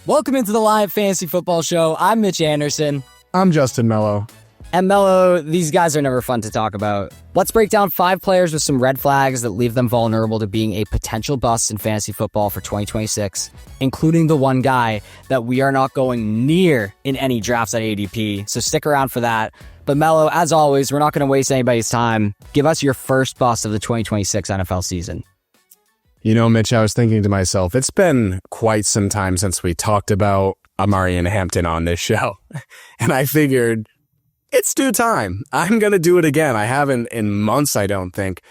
Welcome into the live fantasy football show. I'm Mitch Anderson. I'm Justin Mello. And Mello, these guys are never fun to talk about. Let's break down 5 players with some red flags that leave them vulnerable to being a potential bust in fantasy football for 2026, including the one guy that we are not going near in any drafts at ADP. So stick around for that. But Mello, as always, we're not going to waste anybody's time. Give us your first bust of the 2026 NFL season. You know, Mitch, I was thinking to myself, it's been quite some time since we talked about Omarion Hampton on this show. And I figured, it's due time. I'm going to do it again. I haven't in months, I don't think.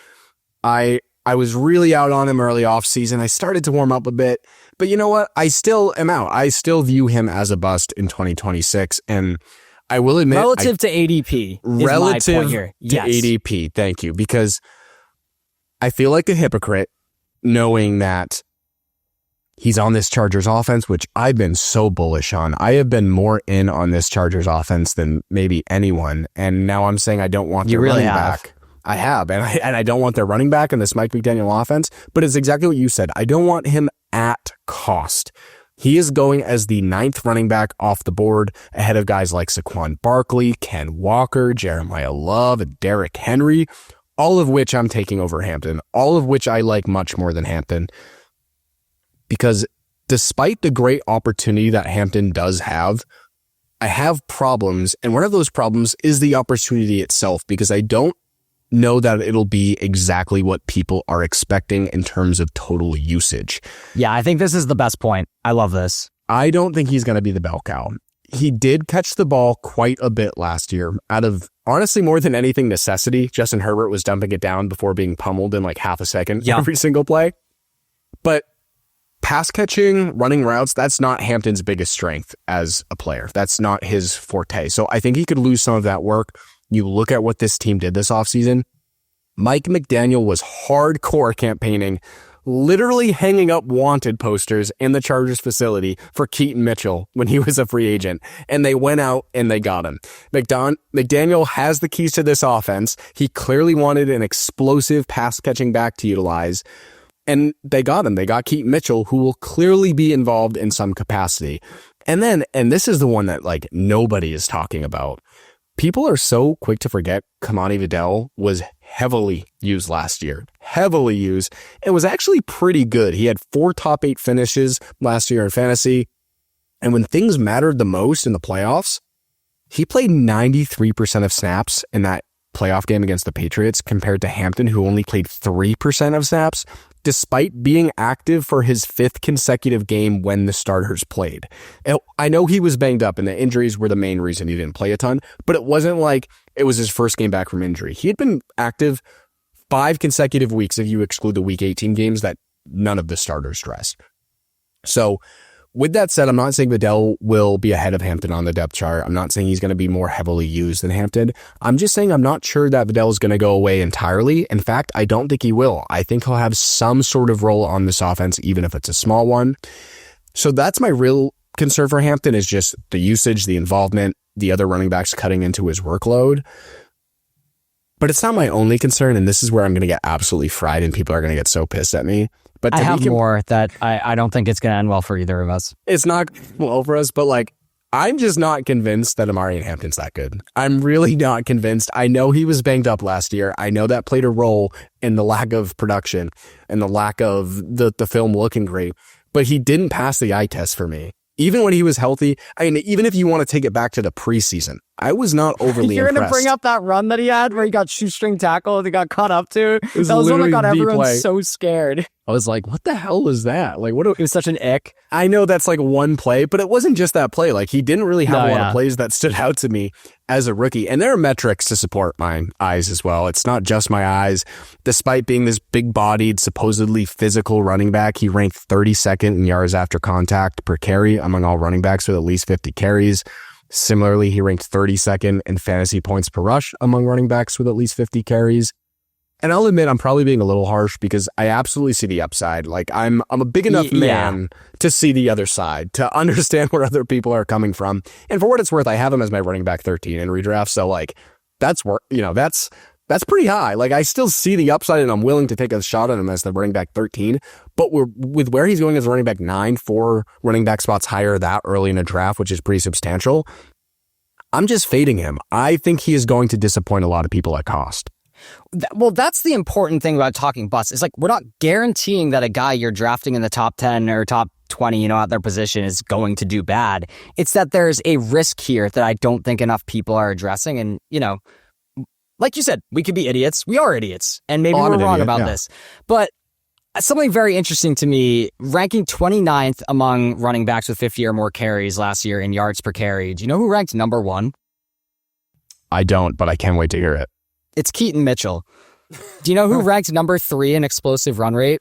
I was really out on him early off season. I started to warm up a bit. But you know what? I still am out. I still view him as a bust in 2026, and I will admit... Relative to ADP relative my point here. To ADP, thank you. Because I feel like a hypocrite knowing that he's on this Chargers offense, which I've been so bullish on. I have been more in on this Chargers offense than maybe anyone. And now I'm saying I don't want their running back. I have. And I don't want their running back in this Mike McDaniel offense. But it's exactly what you said. I don't want him at cost. He is going as the 9th running back off the board, ahead of guys like Saquon Barkley, Ken Walker, Jeremiah Love, and Derrick Henry, all of which I'm taking over Hampton, all of which I like much more than Hampton. Because despite the great opportunity that Hampton does have, I have problems. And one of those problems is the opportunity itself, because I don't know that it'll be exactly what people are expecting in terms of total usage. Yeah, I think this is the best point. I love this. I don't think he's going to be the bell cow. He did catch the ball quite a bit last year out of, honestly, more than anything, necessity. Justin Herbert was dumping it down before being pummeled in like half a second every single play. But pass catching, running routes, that's not Hampton's biggest strength as a player. That's not his forte. So I think he could lose some of that work. You look at what this team did this offseason. Mike McDaniel was hardcore campaigning, literally hanging up wanted posters in the Chargers facility for Keaton Mitchell when he was a free agent. And they went out and they got him. McDaniel has the keys to this offense. He clearly wanted an explosive pass catching back to utilize. And they got him. They got Keaton Mitchell, who will clearly be involved in some capacity. And this is the one that like nobody is talking about. People are so quick to forget Kamani Vidal was heavily used last year. Heavily used. It was actually pretty good. He had 4 top 8 finishes last year in fantasy. And when things mattered the most in the playoffs, he played 93% of snaps in that playoff game against the Patriots compared to Hampton, who only played 3% of snaps, despite being active for his 5th consecutive game when the starters played. And I know he was banged up and the injuries were the main reason he didn't play a ton, but it wasn't like it was his first game back from injury. He had been active 5 consecutive weeks if you exclude the week 18 games that none of the starters dressed. So with that said, I'm not saying Vidal will be ahead of Hampton on the depth chart. I'm not saying he's going to be more heavily used than Hampton. I'm just saying I'm not sure that Vidal is going to go away entirely. In fact, I don't think he will. I think he'll have some sort of role on this offense, even if it's a small one. So that's my real concern for Hampton, is just the usage, the involvement, the other running backs cutting into his workload. But it's not my only concern, and this is where I'm going to get absolutely fried and people are going to get so pissed at me. But I have more that I don't think it's going to end well for either of us. It's not well for us, but like, I'm just not convinced that Omarion Hampton's that good. I'm really not convinced. I know he was banged up last year. I know that played a role in the lack of production and the lack of the film looking great, but he didn't pass the eye test for me. Even when he was healthy, I mean, even if you want to take it back to the preseason, I was not overly You're impressed. You're going to bring up that run that he had where he got shoestring tackle and he got caught up to? That was one that got everyone so scared. I was like, what the hell was that? Like, what? It was such an ick. I know that's like one play, but it wasn't just that play. Like, he didn't really have a lot of plays that stood out to me as a rookie. And there are metrics to support my eyes as well. It's not just my eyes. Despite being this big-bodied, supposedly physical running back, he ranked 32nd in yards after contact per carry among all running backs with at least 50 carries. Similarly, he ranked 32nd in fantasy points per rush among running backs with at least 50 carries. And I'll admit, I'm probably being a little harsh because I absolutely see the upside. Like, I'm a big enough man to see the other side, to understand where other people are coming from. And for what it's worth, I have him as my running back 13 in redraft. So like, that's That's pretty high. Like, I still see the upside, and I'm willing to take a shot at him as the running back 13. But with where he's going as running back 9, 4 running back spots higher that early in a draft, which is pretty substantial, I'm just fading him. I think he is going to disappoint a lot of people at cost. Well, that's the important thing about talking busts. It's like, we're not guaranteeing that a guy you're drafting in the top 10 or top 20, at their position is going to do bad. It's that there's a risk here that I don't think enough people are addressing. And, like you said, we could be idiots. We are idiots. And maybe we're wrong about this. But something very interesting to me, ranking 29th among running backs with 50 or more carries last year in yards per carry. Do you know who ranked number 1? I don't, but I can't wait to hear it. It's Keaton Mitchell. Do you know who ranked number 3 in explosive run rate?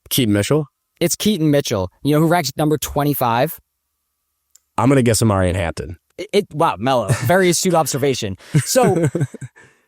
Keaton Mitchell? It's Keaton Mitchell. You know who ranks number 25? I'm going to guess Omarion Hampton. Wow, Mello. Very astute observation. So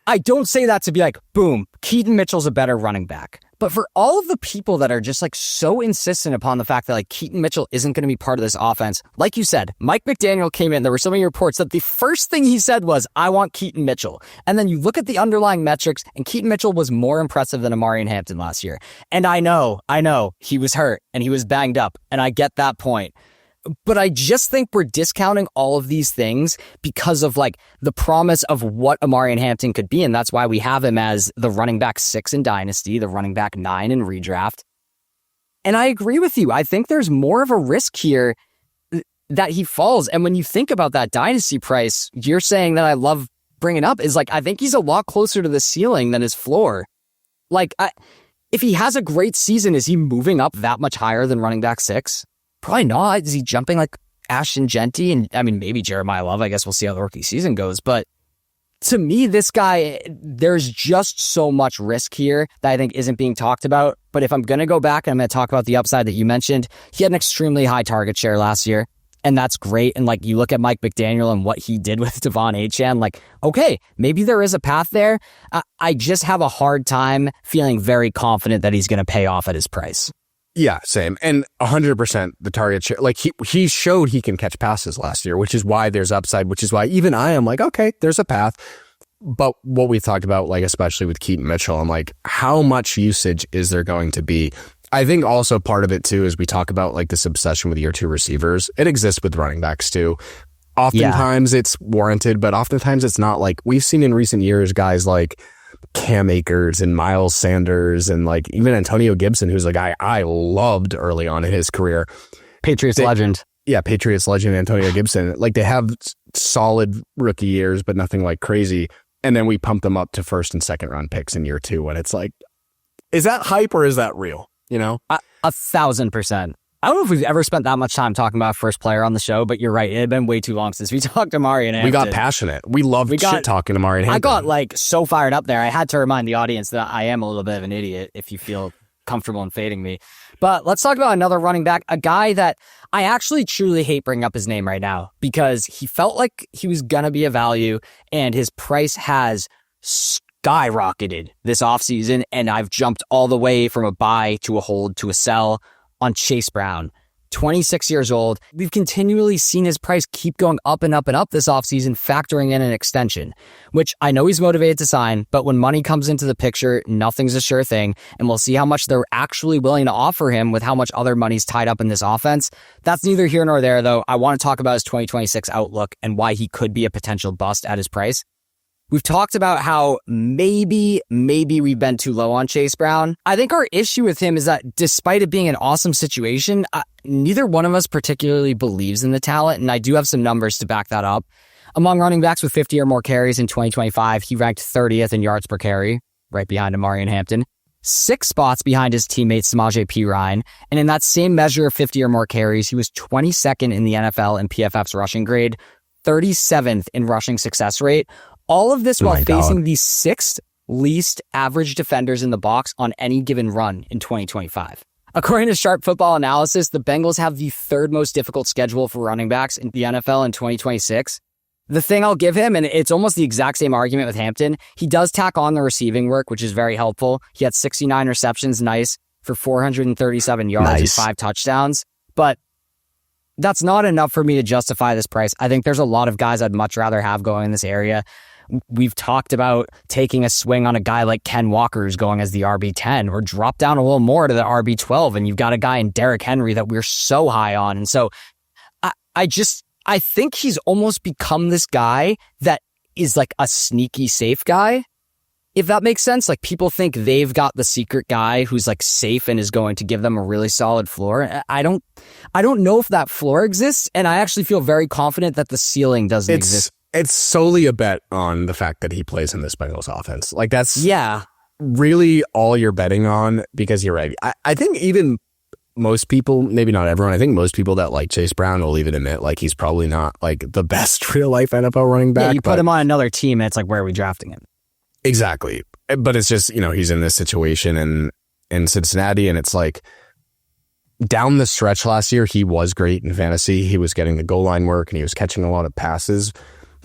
I don't say that to be like, boom, Keaton Mitchell's a better running back. But for all of the people that are just like so insistent upon the fact that like Keaton Mitchell isn't going to be part of this offense, like you said, Mike McDaniel came in. There were so many reports that the first thing he said was, I want Keaton Mitchell. And then you look at the underlying metrics, and Keaton Mitchell was more impressive than Omarion Hampton last year. And I know he was hurt and he was banged up, and I get that point. But I just think we're discounting all of these things because of like the promise of what Omarion Hampton could be. And that's why we have him as the running back 6 in Dynasty, the running back 9 in redraft. And I agree with you. I think there's more of a risk here that he falls. And when you think about that Dynasty price, you're saying that I love bringing up is like, I think he's a lot closer to the ceiling than his floor. Like, if he has a great season, is he moving up that much higher than running back 6? Probably not. Is he jumping like Ashton Genty? And I mean, maybe Jeremiah Love. I guess we'll see how the rookie season goes. But to me, this guy, there's just so much risk here that I think isn't being talked about. But if I'm going to go back and I'm going to talk about the upside that you mentioned, he had an extremely high target share last year. And that's great. And like you look at Mike McDaniel and what he did with Devon Achane, like, okay, maybe there is a path there. I just have a hard time feeling very confident that he's going to pay off at his price. Yeah, same. And 100% the target share. Like he showed he can catch passes last year, which is why there's upside, which is why even I am like, okay, there's a path. But what we talked about, like, especially with Keaton Mitchell, I'm like, how much usage is there going to be? I think also part of it too is we talk about like this obsession with year 2 receivers. It exists with running backs too. Oftentimes it's warranted, but oftentimes it's not. Like we've seen in recent years, guys like Cam Akers and Miles Sanders and like even Antonio Gibson, who's a guy I loved early on in his career. Patriots legend. Yeah, Patriots legend Antonio Gibson. Like they have solid rookie years, but nothing like crazy. And then we pump them up to first and second round picks in year 2 when it's like, is that hype or is that real? 1,000%. I don't know if we've ever spent that much time talking about first player on the show, but you're right. It had been way too long since we talked to Omarion Hampton. We got passionate. We loved shit talking to Omarion Hampton. I got like so fired up there. I had to remind the audience that I am a little bit of an idiot if you feel comfortable in fading me. But let's talk about another running back, a guy that I actually truly hate bringing up his name right now because he felt like he was going to be a value and his price has skyrocketed this offseason, and I've jumped all the way from a buy to a hold to a sell on Chase Brown. 26 years old. We've continually seen his price keep going up and up and up this offseason, factoring in an extension, which I know he's motivated to sign, but when money comes into the picture, nothing's a sure thing, and we'll see how much they're actually willing to offer him with how much other money's tied up in this offense. That's neither here nor there, though. I want to talk about his 2026 outlook and why he could be a potential bust at his price. We've talked about how maybe we've been too low on Chase Brown. I think our issue with him is that despite it being an awesome situation, neither one of us particularly believes in the talent, and I do have some numbers to back that up. Among running backs with 50 or more carries in 2025, he ranked 30th in yards per carry, right behind Omarion Hampton, 6 spots behind his teammate Samaje Perine, and in that same measure of 50 or more carries, he was 22nd in the NFL in PFF's rushing grade, 37th in rushing success rate. All of this while facing the 6th least average defenders in the box on any given run in 2025. According to Sharp Football Analysis, the Bengals have the 3rd most difficult schedule for running backs in the NFL in 2026. The thing I'll give him, and it's almost the exact same argument with Hampton, he does tack on the receiving work, which is very helpful. He had 69 receptions, for 437 yards and 5 touchdowns. But that's not enough for me to justify this price. I think there's a lot of guys I'd much rather have going in this area. We've talked about taking a swing on a guy like Ken Walker who's going as the RB10, or drop down a little more to the RB12, and you've got a guy in Derrick Henry that we're so high on. And so I think he's almost become this guy that is like a sneaky safe guy, if that makes sense. Like, people think they've got the secret guy who's like safe and is going to give them a really solid floor. I don't know if that floor exists, and I actually feel very confident that the ceiling doesn't exist. It's solely a bet on the fact that he plays in this Bengals offense. Like, that's really all you're betting on, because you're right. I think even most people, maybe not everyone, I think most people that like Chase Brown will even admit like he's probably not like the best real life NFL running back. Yeah, you put him on another team and it's like, where are we drafting him? Exactly. But it's just, he's in this situation in Cincinnati, and it's like down the stretch last year, he was great in fantasy. He was getting the goal line work and he was catching a lot of passes.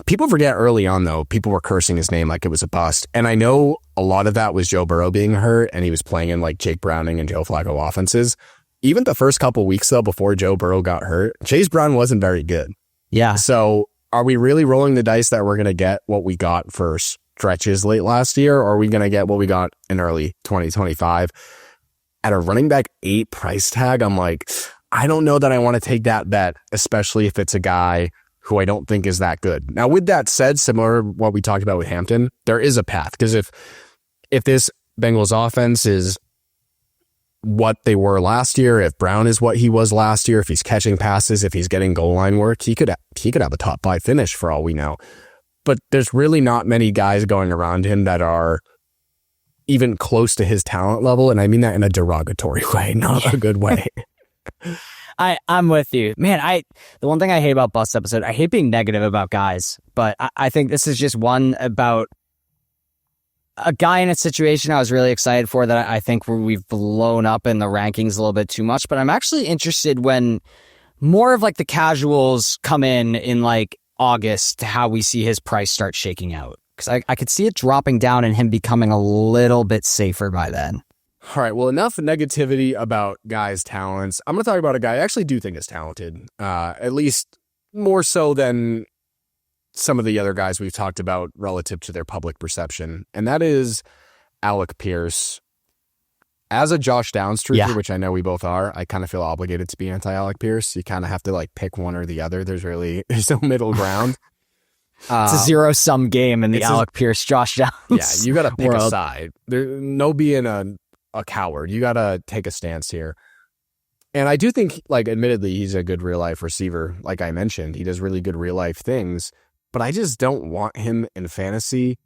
People forget early on, though, people were cursing his name like it was a bust. And I know a lot of that was Joe Burrow being hurt, and he was playing in like Jake Browning and Joe Flacco offenses. Even the first couple weeks, though, before Joe Burrow got hurt, Chase Brown wasn't very good. Yeah. So are we really rolling the dice that we're going to get what we got for stretches late last year, or are we going to get what we got in early 2025? At a running back 8 price tag, I'm like, I don't know that I want to take that bet, especially if it's a guy who I don't think is that good. Now, with that said, similar to what we talked about with Hampton, there is a path, because if this Bengals offense is what they were last year, if Brown is what he was last year, if he's catching passes, if he's getting goal line work, he could have a top 5 finish for all we know. But there's really not many guys going around him that are even close to his talent level, and I mean that in a derogatory way, not a good way. I'm with you, man. The one thing I hate about Bust Episode, I hate being negative about guys, but I think this is just one about a guy in a situation I was really excited for, that I think we've blown up in the rankings a little bit too much. But I'm actually interested when more of like the casuals come in like August, how we see his price start shaking out, because I could see it dropping down and him becoming a little bit safer by then. All right, well, enough negativity about guys' talents. I'm going to talk about a guy I actually do think is talented, at least more so than some of the other guys we've talked about relative to their public perception, and that is Alec Pierce. As a Josh Downs truther, which I know we both are, I kind of feel obligated to be anti-Alec Pierce. You kind of have to like pick one or the other. There's no middle ground. It's a zero-sum game in the Alec Pierce, Josh Downs. Yeah, you got to pick a side. There's no being a coward. You got to take a stance here. And I do think, like, admittedly, he's a good real-life receiver. Like I mentioned, he does really good real-life things. But I just don't want him in fantasy.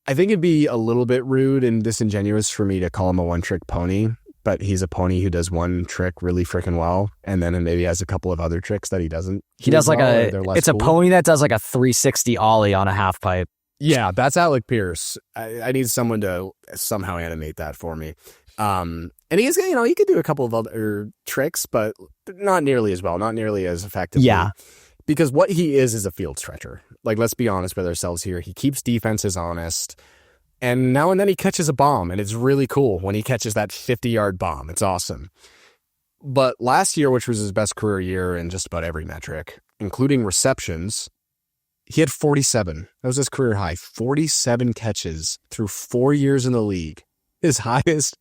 I think it'd be a little bit rude and disingenuous for me to call him a one-trick pony, but he's a pony who does one trick really freaking well, and then maybe has a couple of other tricks that he doesn't. He does like it's cool. A pony that does like a 360 ollie on a half pipe. Yeah, that's Alec Pierce. I need someone to somehow animate that for me. And he's, he could do a couple of other tricks, but not nearly as well, not nearly as effectively. Yeah. Because what he is a field stretcher. Like, let's be honest with ourselves here. He keeps defenses honest. And now and then he catches a bomb, and it's really cool when he catches that 50-yard bomb. It's awesome. But last year, which was his best career year in just about every metric, including receptions, he had 47. That was his career high. 47 catches through 4 years in the league. His highest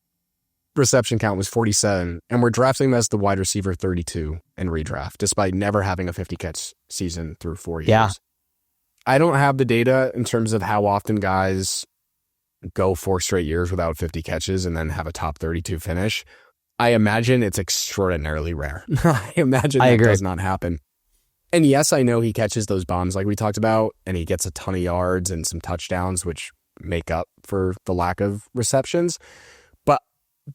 reception count was 47, and we're drafting him as the wide receiver 32 in redraft, despite never having a 50-catch season through 4 years. Yeah. I don't have the data in terms of how often guys go 4 straight years without 50 catches and then have a top 32 finish. I imagine it's extraordinarily rare. I imagine that does not happen. And yes, I know he catches those bombs like we talked about, and he gets a ton of yards and some touchdowns, which make up for the lack of receptions. But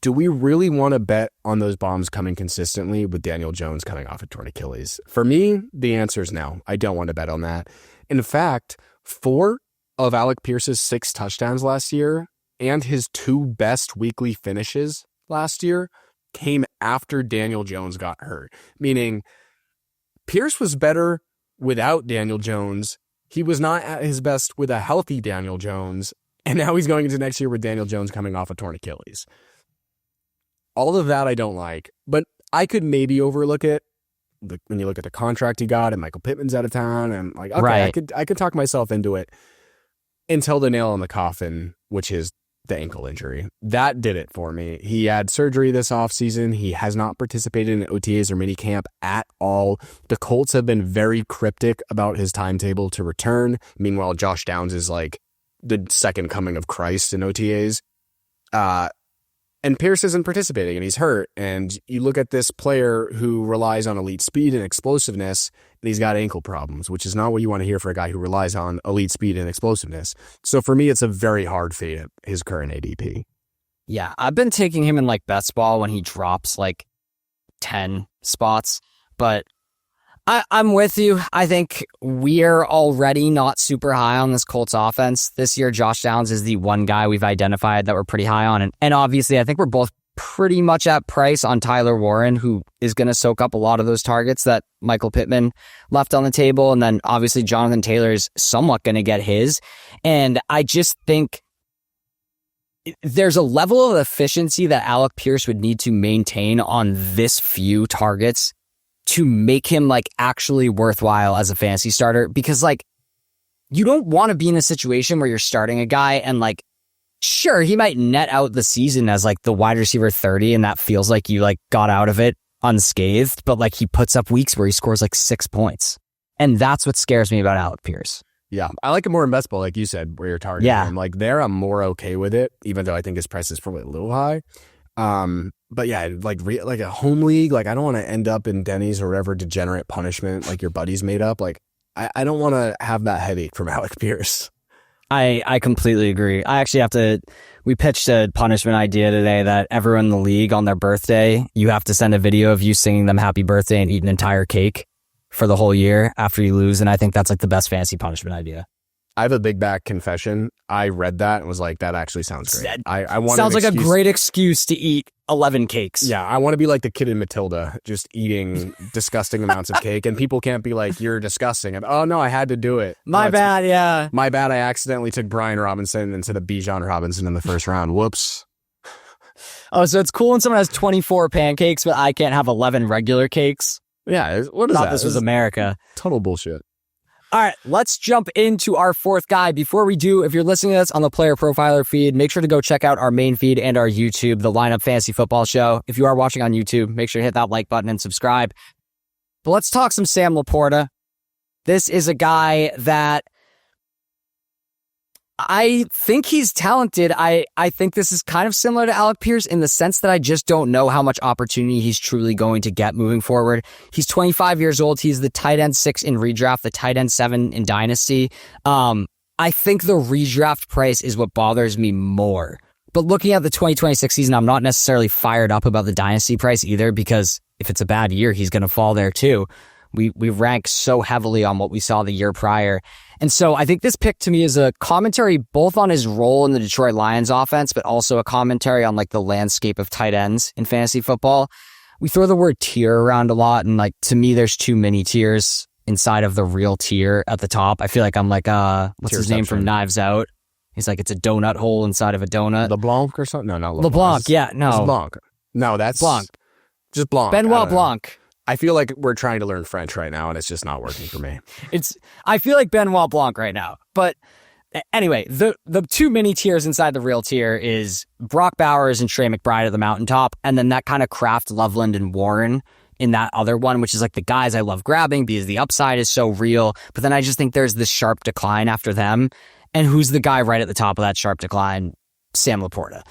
do we really want to bet on those bombs coming consistently with Daniel Jones coming off a torn Achilles? For me, the answer is no. I don't want to bet on that. In fact, 4 of Alec Pierce's 6 touchdowns last year and his 2 best weekly finishes last year came after Daniel Jones got hurt. Meaning, Pierce was better without Daniel Jones. He was not at his best with a healthy Daniel Jones. And now he's going into next year with Daniel Jones coming off a torn Achilles. All of that I don't like. But I could maybe overlook it when you look at the contract he got and Michael Pittman's out of town, and I'm like, okay, Right. I could talk myself into it until the nail in the coffin, which is the ankle injury. That did it for me. He had surgery this offseason. He has not participated in OTAs or minicamp at all. The Colts have been very cryptic about his timetable to return. Meanwhile, Josh Downs is like the second coming of Christ in OTAs. And Pierce isn't participating and he's hurt. And you look at this player who relies on elite speed and explosiveness, and he's got ankle problems, which is not what you want to hear for a guy who relies on elite speed and explosiveness. So for me, it's a very hard fade at his current ADP. Yeah, I've been taking him in like best ball when he drops like 10 spots, but I'm with you. I think we're already not super high on this Colts offense. This year, Josh Downs is the one guy we've identified that we're pretty high on. And obviously, I think we're both pretty much at price on Tyler Warren, who is going to soak up a lot of those targets that Michael Pittman left on the table. And then obviously, Jonathan Taylor is somewhat going to get his. And I just think there's a level of efficiency that Alec Pierce would need to maintain on this few targets to make him like actually worthwhile as a fantasy starter, because like you don't want to be in a situation where you're starting a guy and like, sure, he might net out the season as like the wide receiver 30 and that feels like you like got out of it unscathed, but like he puts up weeks where he scores like 6 points. And that's what scares me about Alec Pierce. Yeah, I like him more in best ball, like you said, where you're targeting him. Like there, I'm more okay with it, even though I think his price is probably a little high. But yeah, like a home league, like I don't want to end up in Denny's or whatever degenerate punishment like your buddies made up. Like I don't want to have that headache from Alec Pierce. I completely agree. I actually we pitched a punishment idea today that everyone in the league on their birthday, you have to send a video of you singing them happy birthday and eat an entire cake for the whole year after you lose. And I think that's like the best fantasy punishment idea. I have a big back confession. I read that and was like, that actually sounds great. I want sounds like a great excuse to eat 11 cakes. Yeah, I want to be like the kid in Matilda, just eating disgusting amounts of cake, and people can't be like, you're disgusting. And, oh, no, I had to do it. My bad, yeah. My bad, I accidentally took Brian Robinson instead of Bijan Robinson in the first round. Whoops. Oh, so it's cool when someone has 24 pancakes, but I can't have 11 regular cakes? Yeah, what is that? This was America. Total bullshit. All right, let's jump into our fourth guy. Before we do, if you're listening to us on the Player Profiler feed, make sure to go check out our main feed and our YouTube, the Lineup Fantasy Football Show. If you are watching on YouTube, make sure to hit that like button and subscribe. But let's talk some Sam LaPorta. This is a guy that I think he's talented. I think this is kind of similar to Alec Pierce in the sense that I just don't know how much opportunity he's truly going to get moving forward. He's 25 years old. He's the tight end 6 in redraft, the tight end 7 in Dynasty. I think the redraft price is what bothers me more. But looking at the 2026 season, I'm not necessarily fired up about the Dynasty price either, because if it's a bad year, he's going to fall there too. We rank so heavily on what we saw the year prior. And so I think this pick to me is a commentary both on his role in the Detroit Lions offense, but also a commentary on like the landscape of tight ends in fantasy football. We throw the word tier around a lot, and like to me, there's too many tiers inside of the real tier at the top. I feel like I'm like, what's his name from Knives Out? He's like, it's a donut hole inside of a donut. LeBlanc or something? No, not LeBlanc. Yeah, no. It's Blanc. No, that's Blanc. Just Blanc. Benoit Blanc. I feel like we're trying to learn French right now, and it's just not working for me. I feel like Benoit Blanc right now. But anyway, the two mini tiers inside the real tier is Brock Bowers and Trey McBride at the mountaintop, and then that kind of Kraft, Loveland, and Warren in that other one, which is like the guys I love grabbing because the upside is so real. But then I just think there's this sharp decline after them. And who's the guy right at the top of that sharp decline? Sam LaPorta.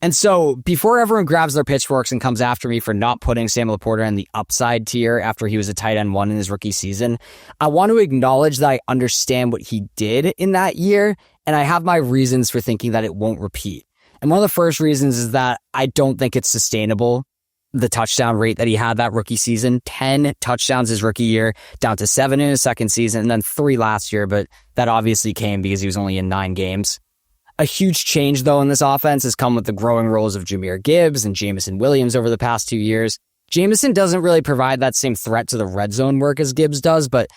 And so before everyone grabs their pitchforks and comes after me for not putting Sam LaPorta in the upside tier after he was a tight end 1 in his rookie season, I want to acknowledge that I understand what he did in that year, and I have my reasons for thinking that it won't repeat. And one of the first reasons is that I don't think it's sustainable, the touchdown rate that he had that rookie season. 10 touchdowns his rookie year, down to 7 in his second season, and then 3 last year, but that obviously came because he was only in 9 games. A huge change, though, in this offense has come with the growing roles of Jahmyr Gibbs and Jameson Williams over the past 2 years. Jameson doesn't really provide that same threat to the red zone work as Gibbs does, but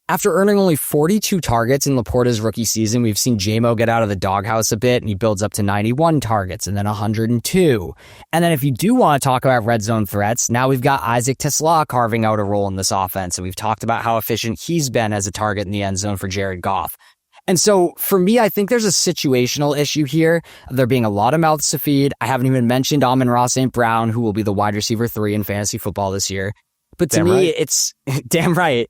After earning only 42 targets in LaPorta's rookie season, we've seen J-Mo get out of the doghouse a bit, and he builds up to 91 targets and then 102. And then if you do want to talk about red zone threats, now we've got Isaac Tesla carving out a role in this offense, and we've talked about how efficient he's been as a target in the end zone for Jared Goff. And so for me, I think there's a situational issue here. There being a lot of mouths to feed. I haven't even mentioned Amon-Ra St. Brown, who will be the wide receiver 3 in fantasy football this year. But to me, it's damn right.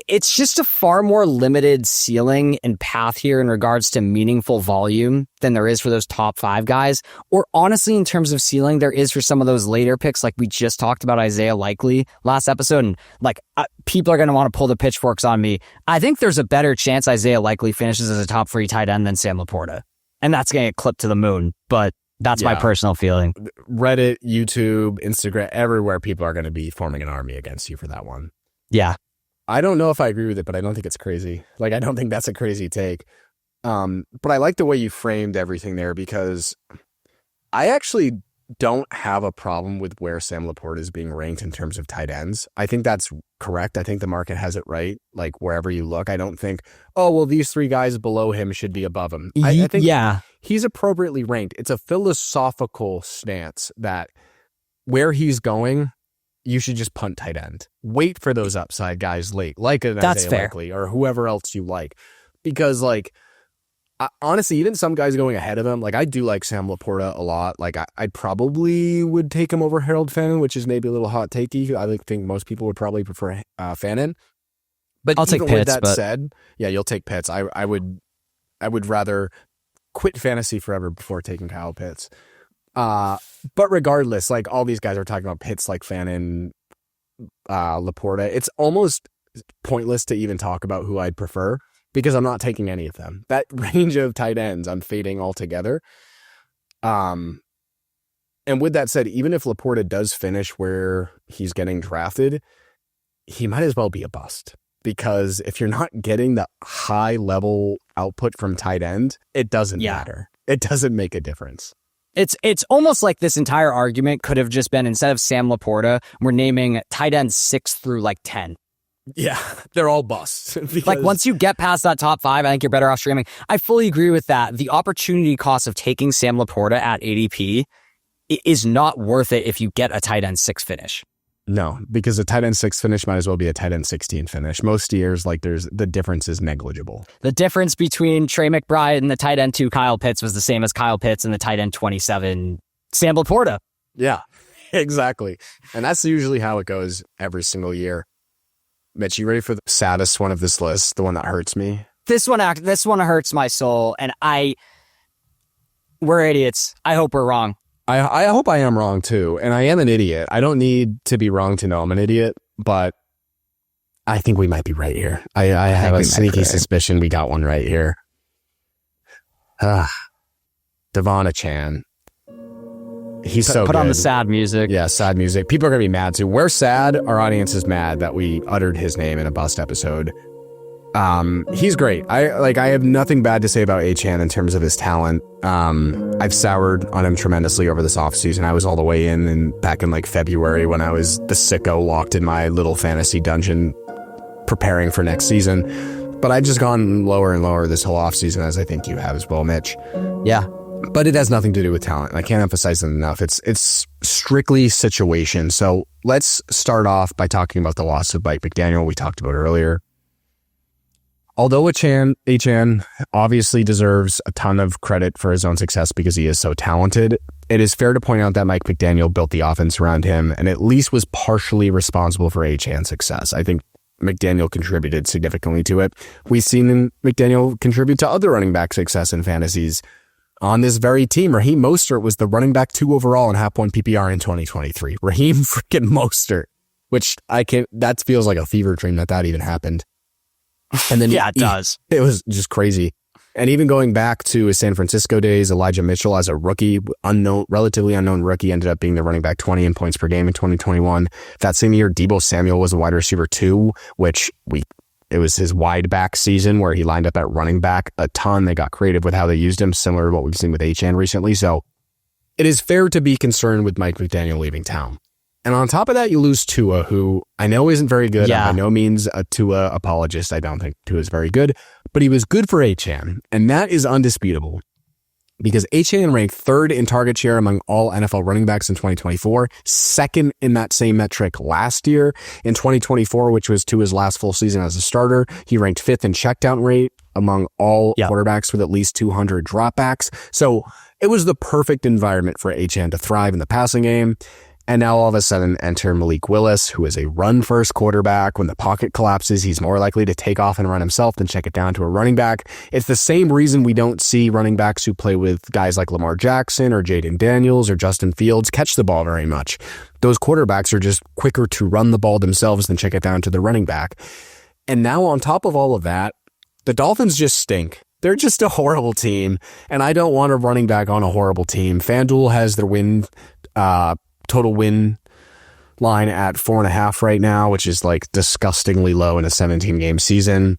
It's just a far more limited ceiling and path here in regards to meaningful volume than there is for those top 5 guys. Or honestly, in terms of ceiling, there is for some of those later picks, like we just talked about Isaiah Likely last episode. And people are going to want to pull the pitchforks on me. I think there's a better chance Isaiah Likely finishes as a top 3 tight end than Sam LaPorta. And that's going to get clipped to the moon. But that's my personal feeling. Reddit, YouTube, Instagram, everywhere people are going to be forming an army against you for that one. Yeah. I don't know if I agree with it, but I don't think it's crazy. I don't think that's a crazy take. But I like the way you framed everything there, because I actually don't have a problem with where Sam LaPorta is being ranked in terms of tight ends. I think that's correct. I think the market has it right. Wherever you look, I don't think, these 3 guys below him should be above him. I think he's appropriately ranked. It's a philosophical stance that where he's going, you should just punt tight end. Wait for those upside guys late, like an Isaiah Likely or whoever else you like. Because, honestly, even some guys going ahead of him, I do like Sam LaPorta a lot. I probably would take him over Harold Fannin, which is maybe a little hot takey. I think most people would probably prefer Fannin. But I'll take Pitts. With that said, yeah, you'll take Pitts. I would rather quit fantasy forever before taking Kyle Pitts. But regardless, all these guys are talking about Pitts, Fannin, LaPorta. It's almost pointless to even talk about who I'd prefer, because I'm not taking any of them. That range of tight ends, I'm fading altogether. And with that said, even if LaPorta does finish where he's getting drafted, he might as well be a bust. Because if you're not getting the high level output from tight end, it doesn't matter. It doesn't make a difference. It's almost like this entire argument could have just been, instead of Sam LaPorta, we're naming tight ends 6 through 10. Yeah, they're all busts. Once you get past that top 5, I think you're better off streaming. I fully agree with that. The opportunity cost of taking Sam LaPorta at ADP is not worth it if you get a tight end 6 finish. No, because a tight end 6 finish might as well be a tight end 16 finish. Most years, the difference is negligible. The difference between Trey McBride and the tight end 2 Kyle Pitts was the same as Kyle Pitts and the tight end 27 Sam LaPorta. Yeah, exactly. And that's usually how it goes every single year. Mitch, you ready for the saddest one of this list? The one that hurts me? This one hurts my soul, and we're idiots. I hope we're wrong. I hope I am wrong too, and I am an idiot. I don't need to be wrong to know I'm an idiot, but I think we might be right here. I have a sneaky suspicion we got one right here. Devon Achane. He's so good. Put on the sad music. Yeah, sad music. People are going to be mad too. We're sad. Our audience is mad that we uttered his name in a bust episode. He's great. I have nothing bad to say about Achane in terms of his talent. I've soured on him tremendously over this offseason. I was all the way back in February when I was the sicko locked in my little fantasy dungeon preparing for next season. But I've just gone lower and lower this whole offseason, as I think you have as well, Mitch. Yeah. But it has nothing to do with talent. I can't emphasize it enough. It's strictly situation. So let's start off by talking about the loss of Mike McDaniel we talked about earlier. Although Achane obviously deserves a ton of credit for his own success because he is so talented, it is fair to point out that Mike McDaniel built the offense around him and at least was partially responsible for Achane's success. I think McDaniel contributed significantly to it. We've seen McDaniel contribute to other running back success in fantasies on this very team. Raheem Mostert was the running back 2 overall in half-point PPR in 2023. Raheem freaking Mostert, which that feels like a fever dream that even happened. And then yeah, it does. It was just crazy. And even going back to his San Francisco days, Elijah Mitchell as a rookie, relatively unknown rookie, ended up being the running back 20 in points per game in 2021. That same year, Deebo Samuel was a wide receiver 2, which it was his wide back season where he lined up at running back a ton. They got creative with how they used him, similar to what we've seen with Achane recently. So it is fair to be concerned with Mike McDaniel leaving town. And on top of that, you lose Tua, who I know isn't very good. Yeah. I'm by no means a Tua apologist. I don't think Tua is very good, but he was good for Achane. And that is undisputable because Achane ranked third in target share among all NFL running backs in 2024, second in that same metric last year. In 2024, which was Tua's last full season as a starter, he ranked fifth in checkdown rate among all quarterbacks with at least 200 dropbacks. So it was the perfect environment for Achane to thrive in the passing game. And now all of a sudden enter Malik Willis, who is a run-first quarterback. When the pocket collapses, he's more likely to take off and run himself than check it down to a running back. It's the same reason we don't see running backs who play with guys like Lamar Jackson or Jaden Daniels or Justin Fields catch the ball very much. Those quarterbacks are just quicker to run the ball themselves than check it down to the running back. And now on top of all of that, the Dolphins just stink. They're just a horrible team, and I don't want a running back on a horrible team. FanDuel has their total win line at 4.5 right now, which is like disgustingly low in a 17-game season.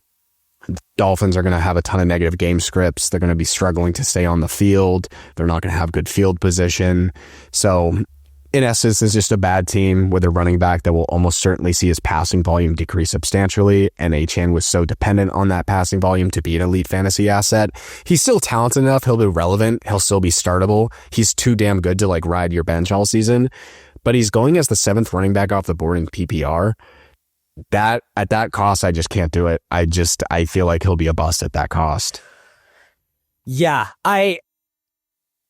Dolphins are going to have a ton of negative game scripts. They're going to be struggling to stay on the field. They're not going to have good field position. So in essence, it's just a bad team with a running back that will almost certainly see his passing volume decrease substantially. And Achane was so dependent on that passing volume to be an elite fantasy asset. He's still talented enough. He'll be relevant. He'll still be startable. He's too damn good to like ride your bench all season. But he's going as the 7th running back off the board in PPR. That at that cost, I just can't do it. I feel like he'll be a bust at that cost. Yeah,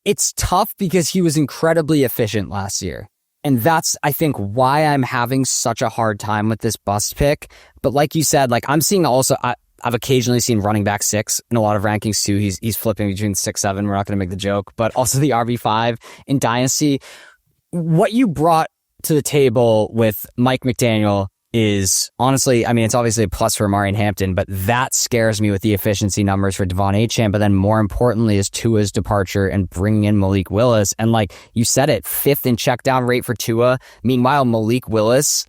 it's tough because he was incredibly efficient last year. And that's, I think, why I'm having such a hard time with this bust pick. But like you said, like I'm seeing also, I've occasionally seen running back 6 in a lot of rankings too. He's flipping between 6, 7. We're not going to make the joke, but also the RB5 in Dynasty. What you brought to the table with Mike McDaniel is honestly, I mean, it's obviously a plus for Omarion Hampton, but that scares me with the efficiency numbers for Devon Achane. But then more importantly is Tua's departure and bringing in Malik Willis. And like you said it, 5th in check down rate for Tua. Meanwhile, Malik Willis,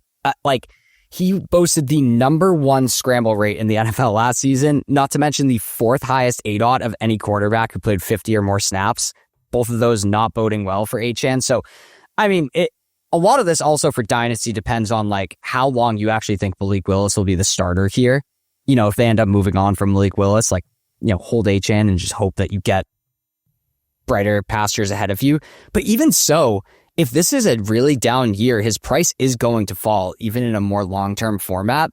he boasted the number 1 scramble rate in the NFL last season, not to mention the 4th highest ADOT of any quarterback who played 50 or more snaps. Both of those not boding well for Achane. So, I mean, a lot of this also for Dynasty depends on like how long you actually think Malik Willis will be the starter here. You know, if they end up moving on from Malik Willis, like, you know, hold Achane and just hope that you get brighter pastures ahead of you. But even so, if this is a really down year, his price is going to fall even in a more long-term format.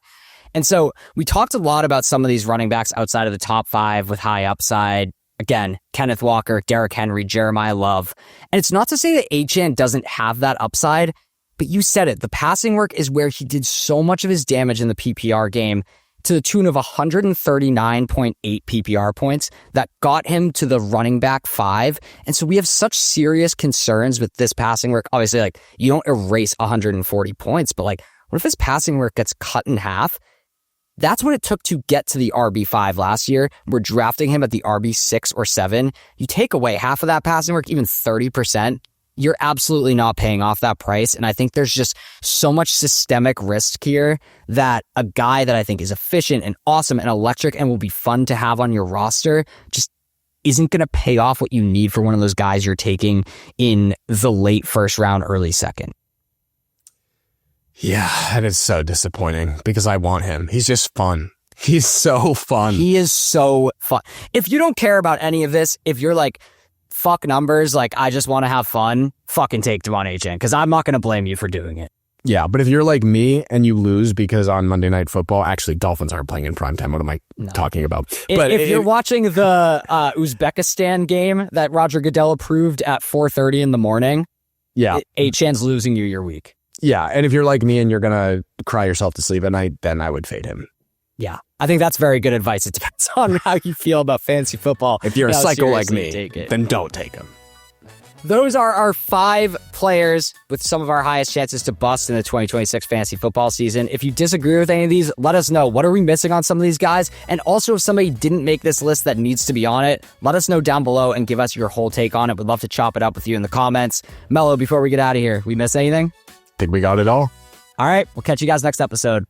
And so we talked a lot about some of these running backs outside of the top 5 with high upside. Again, Kenneth Walker, Derrick Henry, Jeremiah Love. And it's not to say that Achane doesn't have that upside, but you said it. The passing work is where he did so much of his damage in the PPR game to the tune of 139.8 PPR points that got him to the running back 5. And so we have such serious concerns with this passing work. Obviously, like you don't erase 140 points, but like what if his passing work gets cut in half? That's what it took to get to the RB5 last year. We're drafting him at the RB6 or 7. You take away half of that passing work, even 30%, you're absolutely not paying off that price. And I think there's just so much systemic risk here that a guy that I think is efficient and awesome and electric and will be fun to have on your roster just isn't going to pay off what you need for one of those guys you're taking in the late 1st round, early 2nd. Yeah, that is so disappointing because I want him. He's just fun. He's so fun. He is so fun. If you don't care about any of this, if you're like, fuck numbers, like I just want to have fun, fucking take Devon Achane because I'm not going to blame you for doing it. Yeah, but if you're like me and you lose because on Monday Night Football, actually Dolphins aren't playing in primetime. What am I talking about? If you're watching the Uzbekistan game that Roger Goodell approved at 4:30 in the morning, yeah, Achane's losing you your week. Yeah, and if you're like me and you're going to cry yourself to sleep at night, then I would fade him. Yeah, I think that's very good advice. It depends on how you feel about fantasy football. If you're a psycho like me, then don't take him. Those are our 5 players with some of our highest chances to bust in the 2026 fantasy football season. If you disagree with any of these, let us know. What are we missing on some of these guys? And also, if somebody didn't make this list that needs to be on it, let us know down below and give us your whole take on it. We'd love to chop it up with you in the comments. Mello, before we get out of here, we miss anything? Think we got it all. All right, we'll catch you guys next episode.